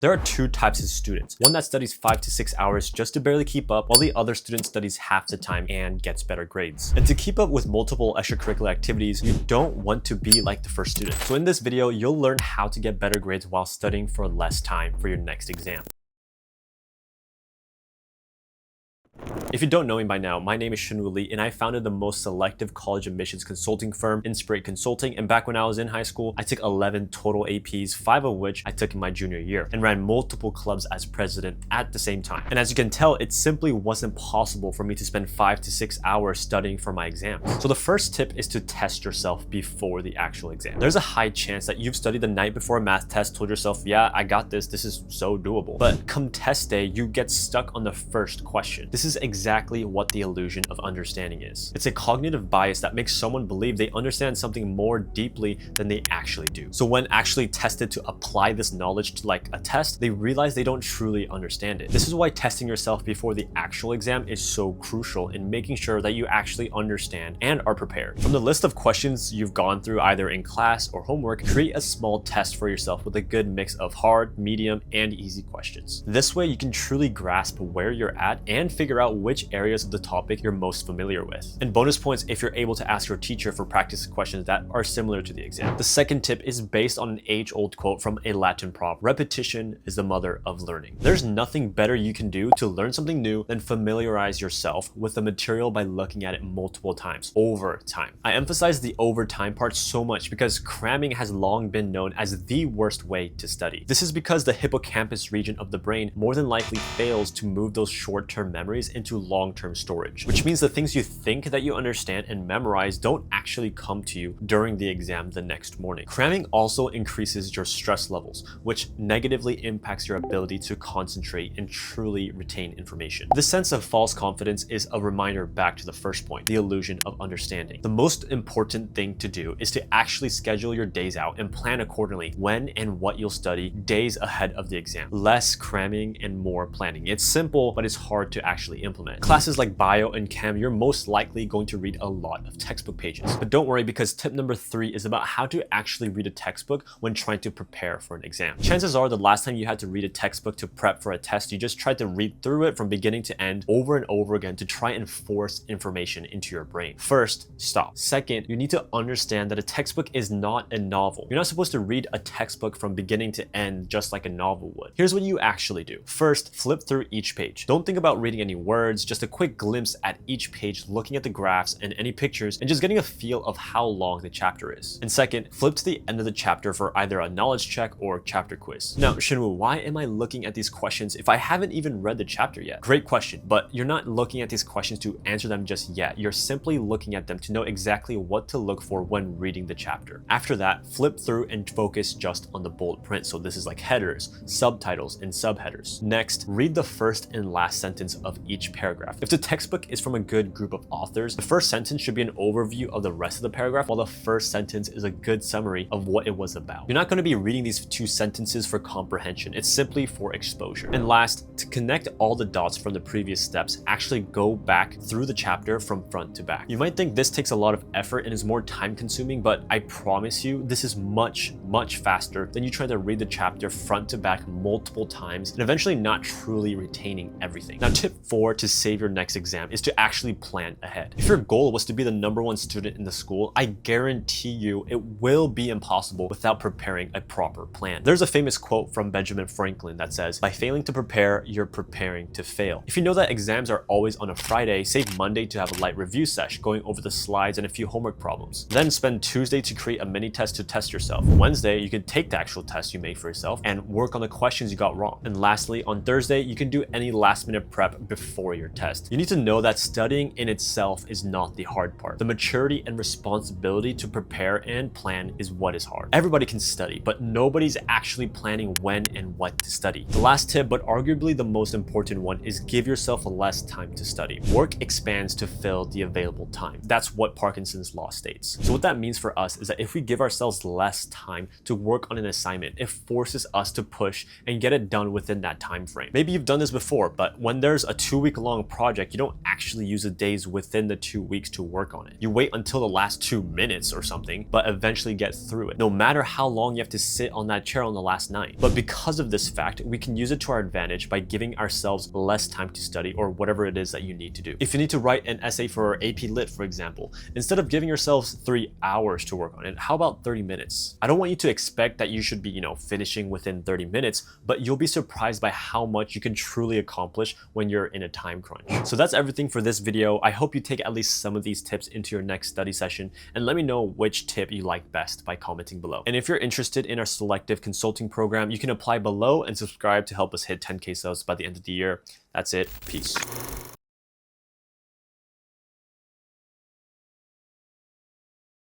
There are two types of students. One that studies 5 to 6 hours just to barely keep up, while the other student studies half the time and gets better grades. And to keep up with multiple extracurricular activities, you don't want to be like the first student. So in this video, you'll learn how to get better grades while studying for less time for your next exam. If you don't know me by now, my name is Shinwoo Lee, and I founded the most selective college admissions consulting firm, Inspirate Consulting. And back when I was in high school, I took 11 total APs, 5 of which I took in my junior year, and ran multiple clubs as president at the same time. And as you can tell, it simply wasn't possible for me to spend 5 to 6 hours studying for my exams. So the first tip is to test yourself before the actual exam. There's a high chance that you've studied the night before a math test, told yourself, yeah, I got this is so doable. But come test day, you get stuck on the first question. This is exactly what the illusion of understanding is. It's a cognitive bias that makes someone believe they understand something more deeply than they actually do. So when actually tested to apply this knowledge to like a test, they realize they don't truly understand it. This is why testing yourself before the actual exam is so crucial in making sure that you actually understand and are prepared. From the list of questions you've gone through either in class or homework, create a small test for yourself with a good mix of hard, medium, and easy questions. This way you can truly grasp where you're at and figure out which areas of the topic you're most familiar with. And bonus points if you're able to ask your teacher for practice questions that are similar to the exam. The second tip is based on an age-old quote from a Latin proverb: repetition is the mother of learning. There's nothing better you can do to learn something new than familiarize yourself with the material by looking at it multiple times, over time. I emphasize the over time part so much because cramming has long been known as the worst way to study. This is because the hippocampus region of the brain more than likely fails to move those short-term memories into long-term storage, which means the things you think that you understand and memorize don't actually come to you during the exam the next morning. Cramming also increases your stress levels, which negatively impacts your ability to concentrate and truly retain information. This sense of false confidence is a reminder back to the first point, the illusion of understanding. The most important thing to do is to actually schedule your days out and plan accordingly when and what you'll study days ahead of the exam. Less cramming and more planning. It's simple, but it's hard to actually implement. Classes like bio and chem, you're most likely going to read a lot of textbook pages. But don't worry, because tip number 3 is about how to actually read a textbook when trying to prepare for an exam. Chances are the last time you had to read a textbook to prep for a test, you just tried to read through it from beginning to end over and over again to try and force information into your brain. First, stop. Second, you need to understand that a textbook is not a novel. You're not supposed to read a textbook from beginning to end just like a novel would. Here's what you actually do. First, flip through each page. Don't think about reading any words, just a quick glimpse at each page, looking at the graphs and any pictures and just getting a feel of how long the chapter is. And second, flip to the end of the chapter for either a knowledge check or chapter quiz. Now, Shinwoo, why am I looking at these questions if I haven't even read the chapter yet? Great question, but you're not looking at these questions to answer them just yet. You're simply looking at them to know exactly what to look for when reading the chapter. After that, flip through and focus just on the bold print. So this is like headers, subtitles, and subheaders. Next, read the first and last sentence of each paragraph. If the textbook is from a good group of authors, the first sentence should be an overview of the rest of the paragraph, while the first sentence is a good summary of what it was about. You're not going to be reading these two sentences for comprehension. It's simply for exposure. And last, to connect all the dots from the previous steps, actually go back through the chapter from front to back. You might think this takes a lot of effort and is more time consuming, but I promise you this is much faster than you trying to read the chapter front to back multiple times and eventually not truly retaining everything. Now, tip 4 to save your next exam is to actually plan ahead. If your goal was to be the #1 student in the school, I guarantee you it will be impossible without preparing a proper plan. There's a famous quote from Benjamin Franklin that says, "By failing to prepare, you're preparing to fail." If you know that exams are always on a Friday, save Monday to have a light review sesh, going over the slides and a few homework problems. Then spend Tuesday to create a mini test to test yourself. Wednesday, you can take the actual test you made for yourself and work on the questions you got wrong. And lastly, on Thursday, you can do any last-minute prep before your test. You need to know that studying in itself is not the hard part. The maturity and responsibility to prepare and plan is what is hard. Everybody can study, but nobody's actually planning when and what to study. The last tip, but arguably the most important one, is give yourself less time to study. Work expands to fill the available time. That's what Parkinson's law states. So what that means for us is that if we give ourselves less time to work on an assignment, it forces us to push and get it done within that time frame. Maybe you've done this before, but when there's a 2-week 2-week-long project, you don't actually use the days within the 2 weeks to work on it. You wait until the last 2 minutes or something, but eventually get through it, no matter how long you have to sit on that chair on the last night. But because of this fact, we can use it to our advantage by giving ourselves less time to study or whatever it is that you need to do. If you need to write an essay for AP Lit, for example, instead of giving yourselves 3 hours to work on it, how about 30 minutes? I don't want you to expect that you should be, finishing within 30 minutes, but you'll be surprised by how much you can truly accomplish when you're in a time crunch. So that's everything for this video. I hope you take at least some of these tips into your next study session, and let me know which tip you like best by commenting below. And if you're interested in our selective consulting program, you can apply below and subscribe to help us hit 10K subs by the end of the year. That's it. Peace.